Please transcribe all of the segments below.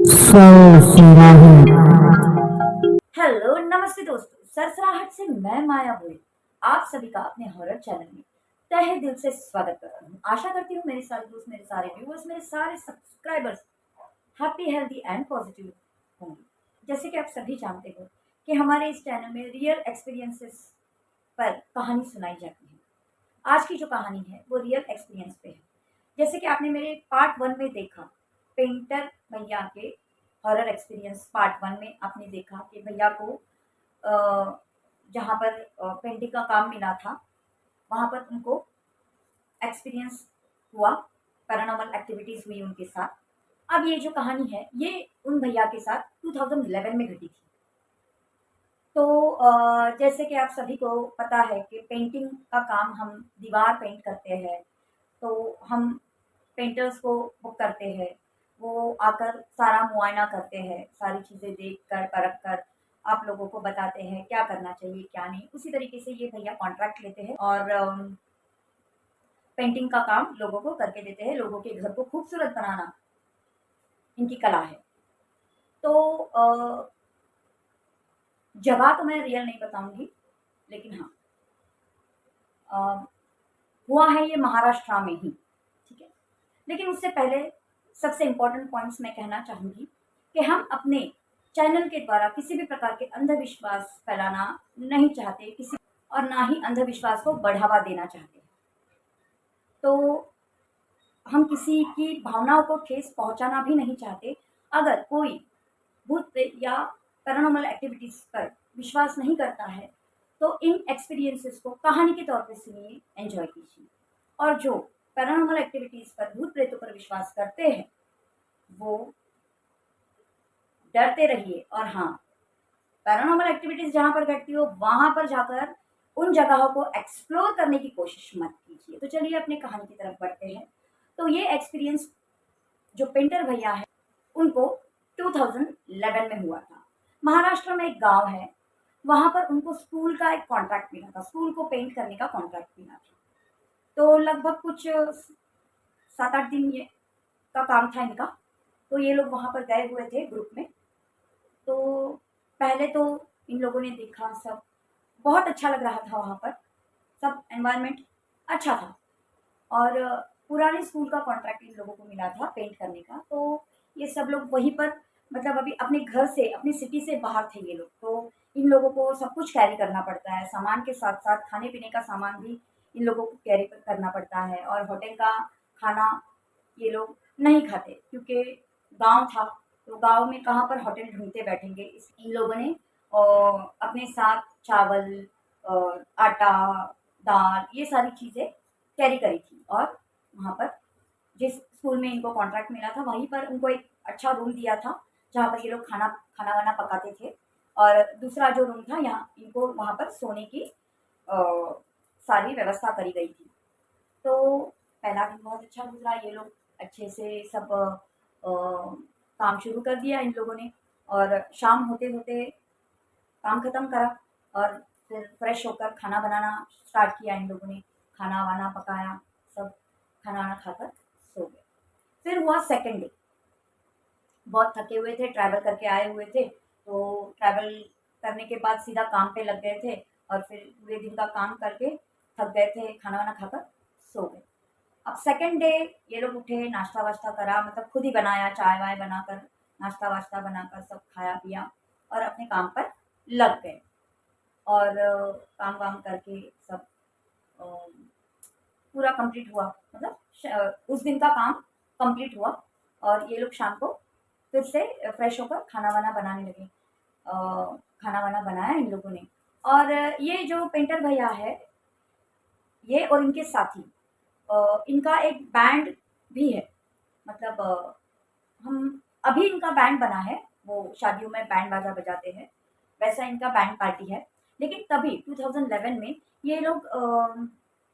Hello नमस्ते दोस्तों, सरसराहट से मैं माया भोई आप सभी का अपने हॉरर चैनल में तहे दिल से स्वागत करता हूँ। आशा करती हूँ मेरे सारे दोस्त, मेरे सारे व्यूअर्स, मेरे सारे subscribers happy, healthy and positive होंगे। जैसे कि आप सभी जानते हो कि हमारे इस चैनल में रियल एक्सपीरियंसेस पर कहानी सुनाई जाती है। आज की जो कहानी है वो रियल एक्सपीरियंस पे है। जैसे कि आपने मेरे पार्ट 1 में देखा, पेंटर भैया के हॉरर एक्सपीरियंस पार्ट 1 में आपने देखा कि भैया को जहाँ पर पेंटिंग का काम मिला था, वहाँ पर उनको एक्सपीरियंस हुआ, पैरानॉर्मल एक्टिविटीज़ हुई उनके साथ। अब ये जो कहानी है, ये उन भैया के साथ 2011 में घटी थी। तो जैसे कि आप सभी को पता है कि पेंटिंग का काम हम दीवार पेंट करते हैं, तो हम पेंटर्स को बुक करते हैं। वो आकर सारा मुआयना करते हैं, सारी चीज़ें देख कर, परख कर आप लोगों को बताते हैं क्या करना चाहिए, क्या नहीं। उसी तरीके से ये भैया कॉन्ट्रैक्ट लेते हैं और पेंटिंग का काम लोगों को करके देते हैं। लोगों के घर को खूबसूरत बनाना इनकी कला है। तो जगह तो मैं रियल नहीं बताऊँगी, लेकिन हाँ, अ, हुआ है ये महाराष्ट्र में ही, ठीक है। लेकिन उससे पहले सबसे इम्पोर्टेंट पॉइंट्स मैं कहना चाहूँगी कि हम अपने चैनल के द्वारा किसी भी प्रकार के अंधविश्वास फैलाना नहीं चाहते, किसी और ना ही अंधविश्वास को बढ़ावा देना चाहते। तो हम किसी की भावनाओं को ठेस पहुंचाना भी नहीं चाहते। अगर कोई भूत प्रेत या पैरानॉर्मल एक्टिविटीज़ पर विश्वास नहीं करता है, तो इन एक्सपीरियंसेस को कहानी के तौर पे सुनिए, एन्जॉय कीजिए। और जो पैरानॉर्मल एक्टिविटीज़ पर, भूत प्रेतों पर विश्वास करते हैं, वो डरते रहिए। और हाँ, पैरानॉर्मल एक्टिविटीज़ जहाँ पर घटती हो, वहाँ पर जाकर उन जगहों को एक्सप्लोर करने की कोशिश मत कीजिए। तो चलिए अपनी कहानी की तरफ बढ़ते हैं। तो ये एक्सपीरियंस जो पेंटर भैया है, उनको 2011 में हुआ था। महाराष्ट्र में एक गांव है, वहाँ पर उनको स्कूल का एक कॉन्ट्रैक्ट मिला था, स्कूल को पेंट करने का कॉन्ट्रैक्ट मिला था। तो लगभग कुछ 7-8 दिन ये का काम था इनका। तो ये लोग वहाँ पर गए हुए थे ग्रुप में। तो पहले तो इन लोगों ने देखा, सब बहुत अच्छा लग रहा था वहाँ पर, सब एनवायरनमेंट अच्छा था। और पुराने स्कूल का कॉन्ट्रैक्ट इन लोगों को मिला था पेंट करने का। तो ये सब लोग वहीं पर, मतलब अभी अपने घर से, अपनी सिटी से बाहर थे ये लोग। तो इन लोगों को सब कुछ कैरी करना पड़ता है, सामान के साथ-साथ खाने-पीने का सामान भी इन लोगों को कैरी करना पड़ता है। और होटल का खाना ये लोग नहीं खाते, क्योंकि गाँव था, तो गाँव में कहाँ पर होटल ढूँढते बैठेंगे। इस इन लोगों ने अपने साथ चावल, आटा, दाल, ये सारी चीज़ें कैरी करी थी। और वहाँ पर जिस स्कूल में इनको कॉन्ट्रैक्ट मिला था, वहीं पर उनको एक अच्छा रूम दिया था, जहाँ पर ये लोग खाना-वाना पकाते थे। और दूसरा जो रूम था, यहाँ इनको वहाँ पर सोने की अ, सारी व्यवस्था करी गई थी। तो पहला दिन बहुत अच्छा गुज़रा, ये लोग अच्छे से सब काम शुरू कर दिया इन लोगों ने। और शाम होते-होते काम खत्म करा और फिर फ्रेश होकर खाना बनाना स्टार्ट किया इन लोगों ने। खाना-वाना पकाया, सब खाना-वाना खाकर सो गए। फिर हुआ सेकंड डे। बहुत थके हुए थे, ट्रैवल करके आए हुए थे, तो ट्रैवल करने के बाद सीधा काम पे लग गए थे। और फिर पूरे दिन का काम करके थक गए थे, खाना-वाना खाकर सो गए। अब सेकंड डे ये लोग उठे, नाश्ता-वाश्ता करा, मतलब खुद ही बनाया, चाय-वाय बनाकर, नाश्ता-वाश्ता बनाकर सब खाया-पिया और अपने काम पर लग गए। और काम-वाम करके सब अ, पूरा कंप्लीट हुआ, मतलब उस दिन का काम कंप्लीट हुआ। और ये लोग शाम को फिर से फ्रेश होकर खाना-वाना बनाने लगे। खाना-वाना बनाया इन लोगों ने। और ये जो पेंटर भैया है, ये और इनके साथी, इनका एक बैंड भी है। मतलब हम अभी इनका बैंड बना है, वो शादियों में बैंड बाजा बजाते हैं, वैसा इनका बैंड पार्टी है। लेकिन तभी 2011 में ये लोग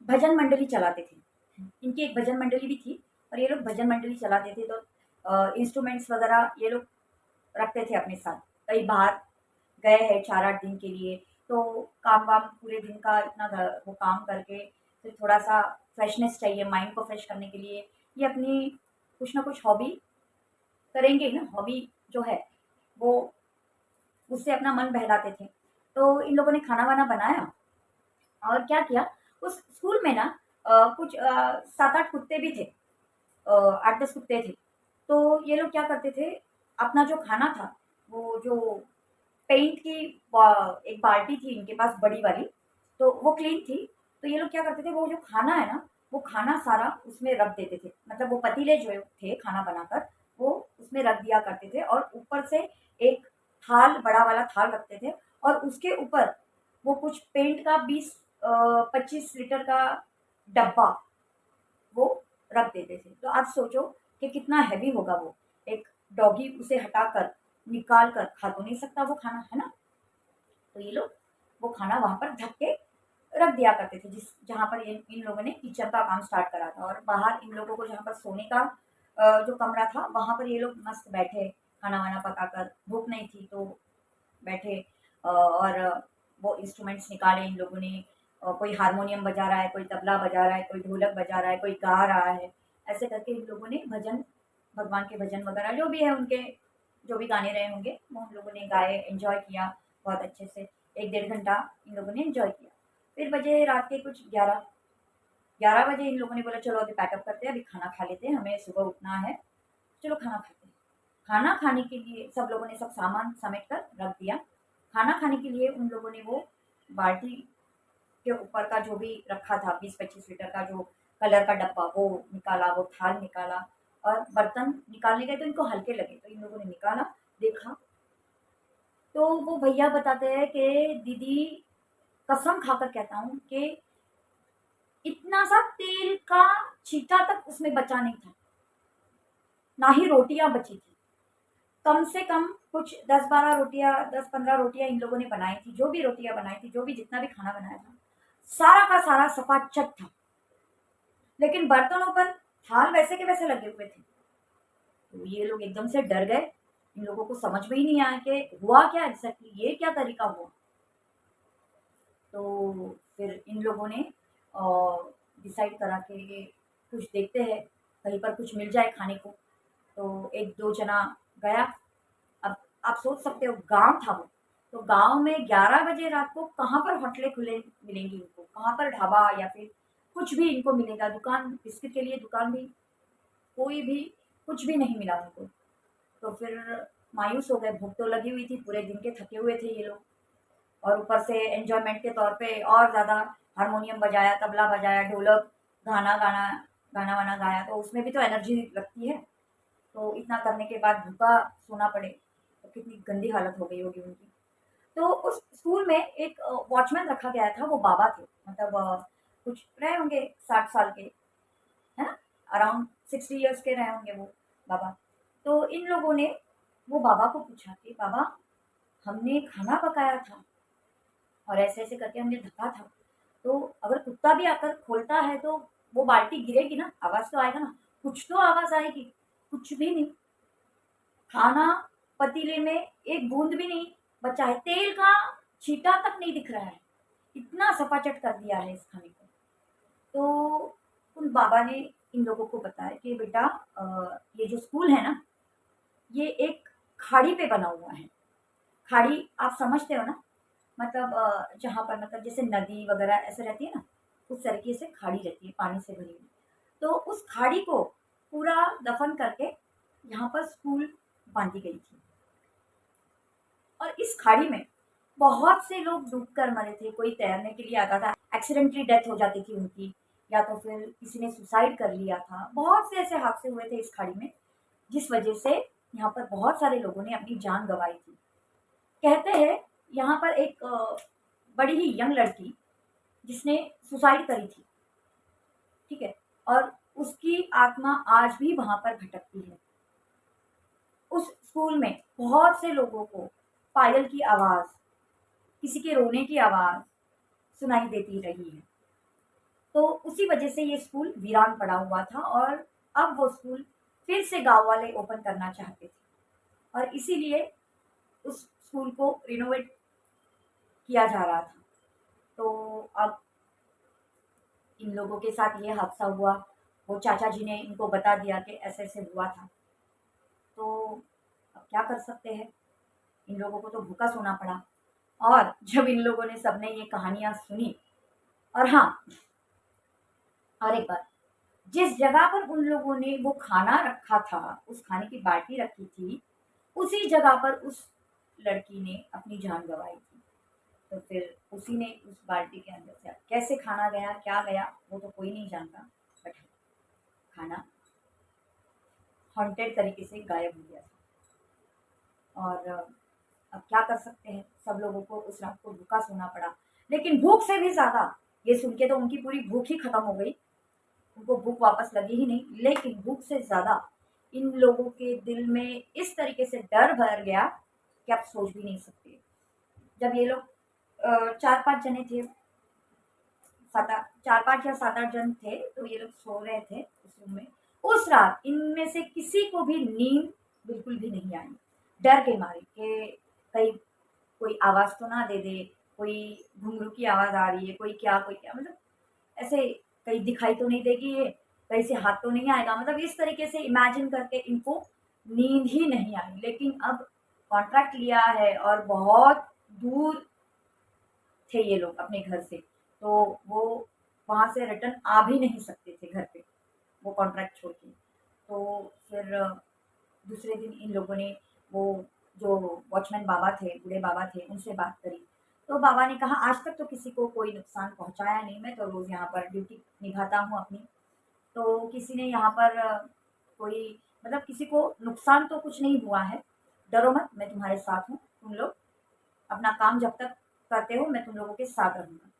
भजन मंडली चलाते थे। इनकी एक भजन मंडली भी थी और ये लोग भजन मंडली चलाते थे। तो इंस्ट्रूमेंट्स वगैरह ये लोग रखते थे अपने साथ। कई बार गए हैं 4-8 दिन के लिए, तो काम-वाम पूरे दिन का इतना वो काम करके फिर थोड़ा-सा फ्रेशनेस चाहिए माइंड को फ्रेश करने के लिए, ये अपनी कुछ ना कुछ हॉबी करेंगे ना। हॉबी जो है वो उससे अपना मन बहलाते थे। तो इन लोगों ने खाना-वाना बनाया और क्या किया, उस स्कूल में ना कुछ 7-8 कुत्ते भी थे, 8-10 कुत्ते थे। तो ये लोग क्या करते थे, अपना जो खाना था, वो जो पेंट की एक बाल्टी थी इनके पास बड़ी वाली, तो वो क्लीन थी। तो ये लोग क्या करते थे, वो जो खाना है ना, वो खाना सारा उसमें रख देते थे। मतलब वो पतीले जो थे खाना बनाकर, वो उसमें रख दिया करते थे और ऊपर से एक थाल, बड़ा वाला थाल रखते थे और उसके ऊपर वो कुछ पेंट का 25 लीटर का डब्बा वो रख देते थे। तो आप सोचो कि कितना हेवी होगा वो। एक डॉगी उसे हटाकर, निकाल कर खा तो नहीं सकता वो खाना, है ना? तो ये लोग वो खाना वहाँ पर ढक के रख दिया करते थे, जिस जहाँ पर ये इन लोगों ने किचन का काम स्टार्ट करा था। और बाहर इन लोगों को जहाँ पर सोने का जो कमरा था, वहाँ पर ये लोग मस्त बैठे, खाना-वाना पकाकर, भूख नहीं थी तो बैठे, और वो इंस्ट्रूमेंट्स निकाले इन लोगों ने। कोई हारमोनियम बजा रहा है, कोई तबला बजा रहा है, कोई ढोलक बजा रहा है, कोई गा रहा है। ऐसे करके इन लोगों ने भजन, भगवान के भजन वगैरह जो भी है उनके, जो भी गाने रहे होंगे, वो हम लोगों ने गाए, एन्जॉय किया बहुत अच्छे से। 1 डेढ़ घंटा इन लोगों ने एन्जॉय किया। फिर बजे रात के कुछ 11 बजे इन लोगों ने बोला चलो अभी पैकअप करते हैं, अभी खाना खा लेते हैं, हमें सुबह उठना है, चलो खाना खाते हैं। खाना खाने के लिए सब लोगों ने सब सामान समेट कर रख दिया। खाना खाने के लिए उन लोगों ने वो बाल्टी के ऊपर का जो भी रखा था 20-25 लीटर का जो कलर का डब्बा, वो निकाला, वो थाल निकाला और बर्तन निकालने गए तो इनको हल्के लगे, तो इन लोगों ने निकाला, देखा, तो वो भैया बताते हैं कि दीदी, कसम खाकर कहता हूँ कि इतना सा तेल का छींटा तक उसमें बचा नहीं था, ना ही रोटियां बची थी। कम से कम कुछ 10-12 रोटियां, 10-15 रोटियां इन लोगों ने बनाई थी। जो भी रोटियां बनाई थी, जो भी जितना भी खाना बनाया था, सारा का सारा सफाचट था। लेकिन बर्तनों पर थाल वैसे के वैसे लगे हुए थे। तो ये लोग एकदम से डर गए। इन लोगों को समझ में ही नहीं आया कि हुआ क्या एग्जैक्टली, ये क्या तरीका हुआ। तो फिर इन लोगों ने डिसाइड करा कि ये कुछ देखते हैं, कहीं पर कुछ मिल जाए खाने को। तो एक दो जना गया। अब आप सोच सकते हो, गांव था वो, तो गांव में 11 बजे रात को कहाँ पर होटलें खुले मिलेंगी इनको, कहाँ पर ढाबा या फिर कुछ भी इनको मिलेगा, दुकान बिस्किट के लिए दुकान भी, कोई भी, कुछ भी नहीं मिला उनको। तो फिर मायूस हो गए, भूख तो लगी हुई थी, पूरे दिन के थके हुए थे ये लोग, और ऊपर से एन्जॉयमेंट के तौर पे और ज़्यादा हारमोनियम बजाया, तबला बजाया, ढोलक, गाना गाना, गाना-वाना गाया, तो उसमें भी तो एनर्जी लगती है। तो इतना करने के बाद भूखा सोना पड़े, तो कितनी गंदी हालत हो गई होगी उनकी। तो उस स्कूल में एक वॉचमैन रखा गया था, वो बाबा थे, मतलब कुछ रहे होंगे 60 साल के, है ना? अराउंड 60 इयर्स के रहे होंगे वो बाबा। तो इन लोगों ने वो बाबा को पूछा कि बाबा, हमने खाना पकाया था और ऐसे-ऐसे करके हमने ढका था, तो अगर कुत्ता भी आकर खोलता है तो वो बाल्टी गिरेगी ना, आवाज़ तो आएगा ना, कुछ तो आवाज़ आएगी, कुछ भी नहीं। खाना पतीले में एक बूंद भी नहीं बचा है, तेल का छींटा तक नहीं दिख रहा है, इतना सफाचट कर दिया है इस खाने को। तो उन बाबा ने इन लोगों को बताया कि बेटा, ये जो स्कूल है ना, ये एक खाड़ी पे बना हुआ है। खाड़ी आप समझते हो ना? मतलब जहाँ पर मतलब जैसे नदी वगैरह ऐसे रहती है ना, उस तरीके से खाड़ी रहती है, पानी से भरी हुई। तो उस खाड़ी को पूरा दफन करके यहाँ पर स्कूल बांधी गई थी। और इस खाड़ी में बहुत से लोग डूबकर मरे थे, कोई तैरने के लिए आता था, एक्सीडेंटली डेथ हो जाती थी उनकी, या तो फिर किसी ने सुसाइड कर लिया था। बहुत से ऐसे हादसे हुए थे इस खाड़ी में, जिस वजह से यहाँ पर बहुत सारे लोगों ने अपनी जान गँवाई थी। कहते हैं यहाँ पर एक बड़ी ही यंग लड़की जिसने सुसाइड करी थी, ठीक है? और उसकी आत्मा आज भी वहाँ पर भटकती है। उस स्कूल में बहुत से लोगों को पायल की आवाज़, किसी के रोने की आवाज़ सुनाई देती रही है। तो उसी वजह से ये स्कूल वीरान पड़ा हुआ था और अब वो स्कूल फिर से गाँव वाले ओपन करना चाहते थे, और इसीलिए उस स्कूल को रिनोवेट किया जा रहा था। तो अब इन लोगों के साथ ये हादसा हुआ, वो चाचा जी ने इनको बता दिया कि ऐसे-ऐसे हुआ था। तो अब क्या कर सकते हैं, इन लोगों को तो भूखा सोना पड़ा। और जब इन लोगों ने सबने ये कहानियाँ सुनी, और हाँ, और एक बात, जिस जगह पर उन लोगों ने वो खाना रखा था, उस खाने की बाल्टी रखी थी, उसी जगह पर उस लड़की ने अपनी जान गँवाई थी। तो फिर उसी ने उस बाल्टी के अंदर से कैसे खाना गया, क्या गया, वो तो कोई नहीं जानता, बट खाना हॉन्टेड तरीके से गायब हो गया था। और अब क्या कर सकते हैं, सब लोगों को उस रात को भूखा सोना पड़ा। लेकिन भूख से भी ज़्यादा, ये सुन के तो उनकी पूरी भूख ही खत्म हो गई, उनको भूख वापस लगी ही नहीं, लेकिन भूख से ज़्यादा इन लोगों के दिल में इस तरीके से डर भर गया कि आप सोच भी नहीं सकते। जब ये लोग 4-5 जने थे, 4-5 या 7-8 जन थे, तो ये लोग सो रहे थे उस रूम में। उस रात इनमें से किसी को भी नींद बिल्कुल भी नहीं आई, डर के मारे कि कहीं कोई आवाज़ तो ना दे दे, कोई घुंघरू की आवाज़ आ रही है, कोई क्या, मतलब ऐसे कहीं दिखाई तो नहीं देगी ये, कहीं से हाथ तो नहीं आएगा, मतलब इस तरीके से इमेजिन करके इनको नींद ही नहीं आई। लेकिन अब कॉन्ट्रैक्ट लिया है और बहुत दूर थे ये लोग अपने घर से, तो वो वहाँ से रिटर्न आ भी नहीं सकते थे घर पे, वो कॉन्ट्रैक्ट छोड़ के। तो फिर दूसरे दिन इन लोगों ने वो जो वॉचमैन बाबा थे, बूढ़े बाबा थे, उनसे बात करी। तो बाबा ने कहा, आज तक तो किसी को कोई नुकसान पहुँचाया नहीं, मैं तो रोज़ यहाँ पर ड्यूटी निभाता हूँ अपनी। तो किसी ने यहाँ पर कोई, मतलब किसी को नुकसान तो कुछ नहीं हुआ है, डरो मत, मैं तुम्हारे साथ हूँ, तुम लोग अपना काम जब तक करते हो मैं तुम लोगों के साथ रहूँगा।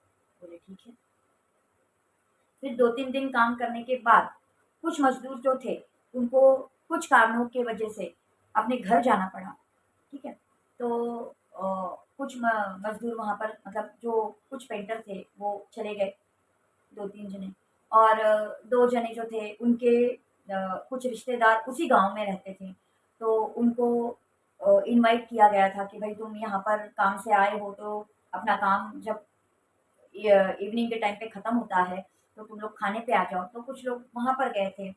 बोले ठीक है। फिर 2-3 दिन काम करने के बाद कुछ मज़दूर जो थे, उनको कुछ कारणों की वजह से अपने घर जाना पड़ा, ठीक है? तो कुछ म मज़दूर वहाँ पर, मतलब जो कुछ पेंटर थे, वो चले गए, 2-3 जने। और 2 जने जो थे उनके कुछ रिश्तेदार उसी गाँव में रहते थे, तो उनको इनवाइट किया गया था कि भाई तुम यहाँ पर काम से आए हो, तो अपना काम जब इवनिंग के टाइम पे ख़त्म होता है, तो तुम लोग खाने पे आ जाओ। तो कुछ लोग वहाँ पर गए थे।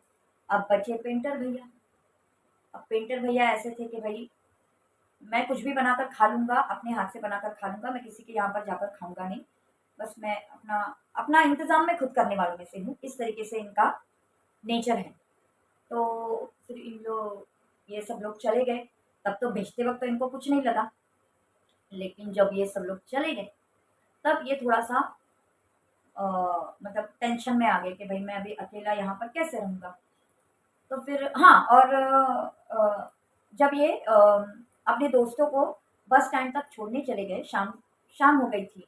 अब बचे पेंटर भैया। अब पेंटर भैया ऐसे थे कि भई मैं कुछ भी बनाकर खा लूँगा, अपने हाथ से बनाकर खा लूँगा, मैं किसी के यहाँ पर जाकर खाऊँगा नहीं। बस मैं अपना अपना इंतज़ाम मैं खुद करने वालों में से हूँ, इस तरीके से इनका नेचर है। तो फिर ये सब लोग चले गए, तब तो भेजते वक़्त तो इनको कुछ नहीं लगा, लेकिन जब ये सब लोग चले गए, तब ये थोड़ा-सा अ, मतलब टेंशन में आ गए कि भई मैं अभी अकेला यहाँ पर कैसे रहूँगा? तो फिर हाँ, और जब ये अपने दोस्तों को बस स्टैंड तक छोड़ने चले गए, शाम शाम हो गई थी।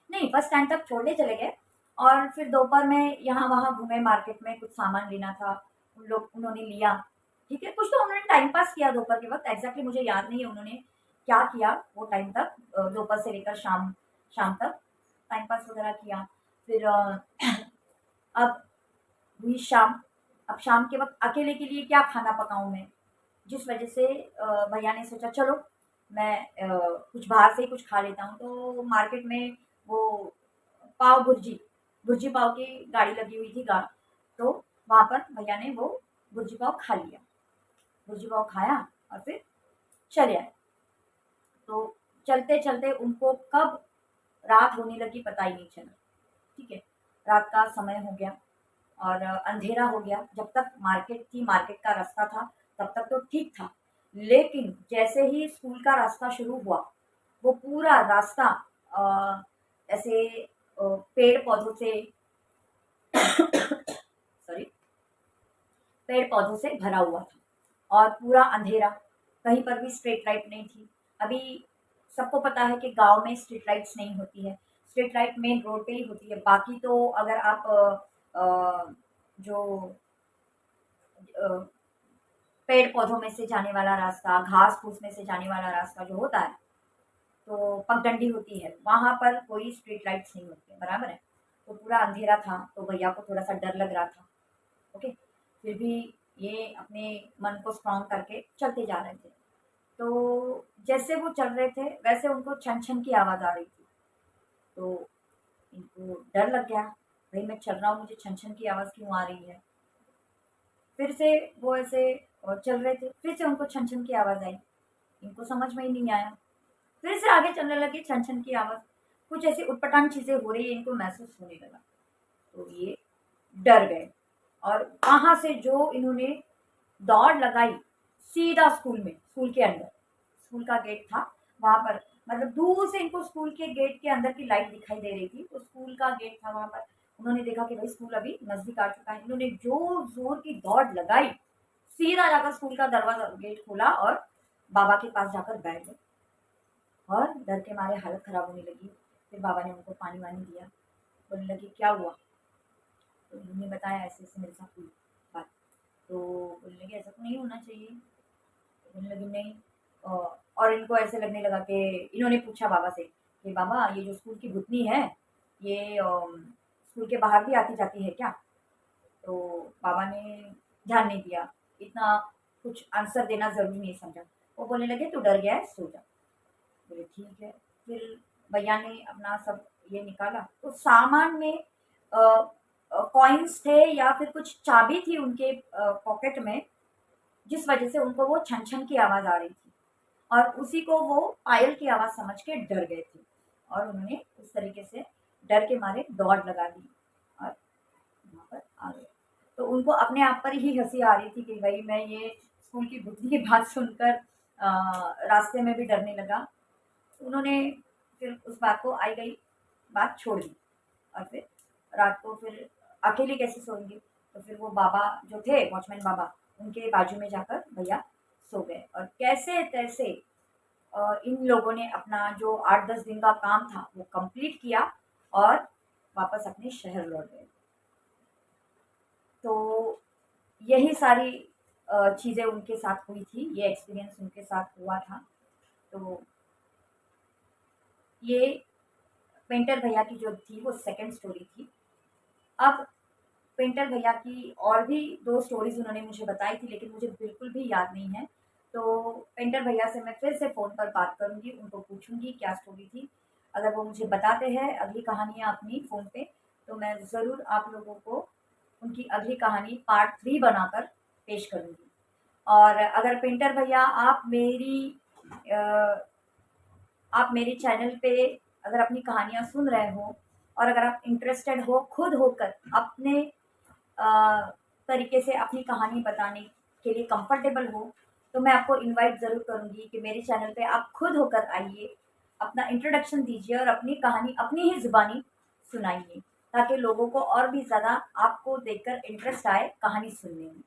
नहीं, बस स्टैंड तक छोड़ने चले गए, और फिर दोपहर में यहाँ-वहाँ घूमे, मार्केट में कुछ सामान लेना था, उन्होंने लिया, ठीक है? कुछ तो उन्होंने टाइम पास किया दोपहर के वक़्त, एग्ज़ैक्टली मुझे याद नहीं है उन्होंने क्या किया वो टाइम तक, दोपहर से लेकर शाम शाम तक टाइम पास वग़ैरह किया। फिर अब हुई शाम, अब शाम के वक़्त अकेले के लिए क्या खाना पकाऊँ मैं? जिस वज़ह से भैया ने सोचा चलो मैं कुछ बाहर से ही कुछ खा लेता हूँ। तो मार्केट में वो पाव भुर्जी, भुर्जी पाव की गाड़ी लगी हुई थी, तो वहाँ पर भैया ने वो भुर्जी पाव खा लिया। भुर्जी पाव खाया और फिर चले आए। तो चलते-चलते उनको कब रात होने लगी पता ही नहीं चला, ठीक है? रात का समय हो गया और अंधेरा हो गया। जब तक मार्केट थी, मार्केट का रास्ता था, तब तक तो ठीक था। लेकिन जैसे ही स्कूल का रास्ता शुरू हुआ, वो पूरा रास्ता ऐसे पेड़-पौधों से सॉरी, पेड़-पौधों से भरा हुआ था और पूरा अंधेरा, कहीं पर भी स्ट्रीट लाइट नहीं थी। अभी सबको पता है कि गाँव में स्ट्रीट लाइट्स नहीं होती है, स्ट्रीट लाइट मेन रोड पे ही होती है। बाकी तो अगर आप जो अ, पेड़-पौधों में से जाने वाला रास्ता, घास-फूस में से जाने वाला रास्ता जो होता है, तो पगडंडी होती है, वहाँ पर कोई स्ट्रीट लाइट्स नहीं होती है, बराबर है? तो पूरा अंधेरा था, तो भैया को थोड़ा-सा डर लग रहा था, ओके? फिर भी ये अपने मन को स्ट्रॉन्ग करके चलते जा रहे थे। तो जैसे वो चल रहे थे, वैसे उनको छन-छन की आवाज़ आ रही थी। तो इनको डर लग गया, भई मैं चल रहा हूँ, मुझे छन-छन की आवाज़ क्यों आ रही है? फिर से वो ऐसे चल रहे थे, फिर से उनको छन-छन की आवाज़ आई। इनको समझ में ही नहीं आया। फिर से आगे चलने लगे, छन छन की आवाज़, कुछ ऐसी उटपटांग चीज़ें हो रही है, इनको महसूस होने लगा। तो ये डर गए और वहाँ से जो इन्होंने दौड़ लगाई सीधा स्कूल में, स्कूल के अंदर। स्कूल का गेट था, वहाँ पर मतलब दूर से इनको स्कूल के गेट के अंदर की लाइट दिखाई दे रही थी, तो स्कूल का गेट था वहाँ पर। उन्होंने देखा कि भाई स्कूल अभी नज़दीक आ चुका है। इन्होंने जो ज़ोर की दौड़ लगाई, सीधा जाकर स्कूल का दरवाज़ा गेट खोला और बाबा के पास जाकर बैठ गए और डर के मारे हालत ख़राब होने लगी। फिर बाबा ने उनको पानी-वानी दिया, बोलने लगे, "क्या हुआ?" तो उन्होंने बताया, ऐसे-ऐसे मेरे साथ हुई बात। तो बोलने लगे, "ऐसा तो नहीं होना चाहिए।" तो बोलने लगी, "नहीं।" और इनको ऐसे लगने लगा कि इन्होंने पूछा बाबा से कि बाबा ये जो स्कूल की भूतनी है, ये स्कूल के बाहर भी आती-जाती है क्या? तो बाबा ने ध्यान नहीं दिया, इतना कुछ आंसर देना ज़रूरी नहीं समझा। वो बोलने लगे, "तू डर गया है, सो जा।" बोले, "ठीक है।" फिर भैया ने अपना सब ये निकाला, तो सामान में कॉइन्स थे या फिर कुछ चाबी थी उनके पॉकेट में, जिस वजह से उनको वो छन-छन की आवाज़ आ रही थी और उसी को वो पायल की आवाज़ समझ के डर गए थे और उन्होंने उस तरीके से डर के मारे दौड़ लगा दी और वहाँ पर आ गए। तो उनको अपने आप पर ही हँसी आ रही थी कि भई मैं ये स्कूल की भूतनी की बात सुनकर रास्ते में भी डरने लगा। उन्होंने फिर उस बात को आई गई बात छोड़ दी और फिर रात को फिर अकेले कैसे सोएँगे? तो फिर वो बाबा जो थे वॉचमैन बाबा, उनके बाजू में जाकर भैया सो गए और कैसे-तैसे इन लोगों ने अपना जो 8-10 दिन का काम था वो कंप्लीट किया और वापस अपने शहर लौट गए। तो यही सारी चीज़ें उनके साथ हुई थी, ये एक्सपीरियंस उनके साथ हुआ था। तो ये पेंटर भैया की जो थी वो सेकंड स्टोरी थी। अब पेंटर भैया की और भी 2 स्टोरीज़ उन्होंने मुझे बताई थी, लेकिन मुझे बिल्कुल भी याद नहीं है। तो पेंटर भैया से मैं फिर से फ़ोन पर बात करूँगी, उनको पूछूँगी क्या स्टोरी थी। अगर वो मुझे बताते हैं अगली कहानियाँ अपनी फ़ोन पे, तो मैं ज़रूर आप लोगों को उनकी अगली कहानी पार्ट 3 बनाकर पेश करूँगी। और अगर पेंटर भैया अ, आप मेरे चैनल पे अगर अपनी कहानियाँ सुन रहे हो और अगर आप इंटरेस्टेड हो खुद होकर अपने तरीके से अपनी कहानी बताने के लिए कंफर्टेबल हो, तो मैं आपको इनवाइट ज़रूर करूँगी कि मेरे चैनल पे आप खुद होकर आइए, अपना इंट्रोडक्शन दीजिए और अपनी कहानी अपनी ही ज़ुबानी सुनाइए, ताकि लोगों को और भी ज़्यादा आपको देखकर इंटरेस्ट आए कहानी सुनने में।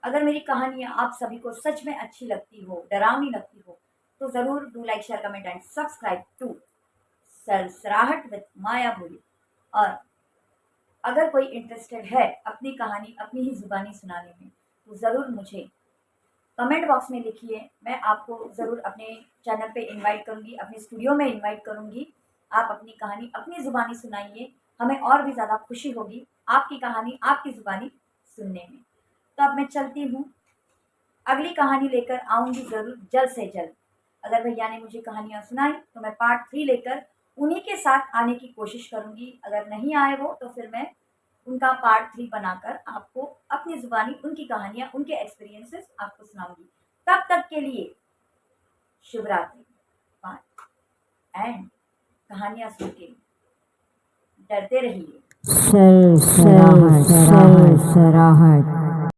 अगर मेरी कहानियाँ आप सभी को सच में अच्छी लगती हो, डरावनी लगती हो, तो ज़रूर do like, share, comment and subscribe to Sarsarahat with Maya Bholi. और अगर कोई इंटरेस्टेड है अपनी कहानी अपनी ही ज़ुबानी सुनाने में, तो ज़रूर मुझे कमेंट बॉक्स में लिखिए। मैं आपको ज़रूर अपने चैनल पे इनवाइट करूँगी, अपने स्टूडियो में इनवाइट करूँगी। आप अपनी कहानी अपनी ज़ुबानी सुनाइए, हमें और भी ज़्यादा खुशी होगी आपकी कहानी आपकी ज़ुबानी सुनने में। तो अब मैं चलती हूँ, अगली कहानी लेकर आऊँगी ज़रूर जल्द से जल्द। अगर भैया ने मुझे कहानियाँ सुनाई तो मैं पार्ट 3 लेकर उन्हीं के साथ आने की कोशिश करूँगी। अगर नहीं आए वो तो फिर मैं उनका पार्ट 3 बनाकर आपको अपनी ज़ुबानी उनकी कहानियाँ, उनके एक्सपीरियंसेस आपको सुनाऊँगी। तब तक के लिए शुभ रात्रि, बाय एंड कहानियाँ सुन के डरते रहिए। सरसराहट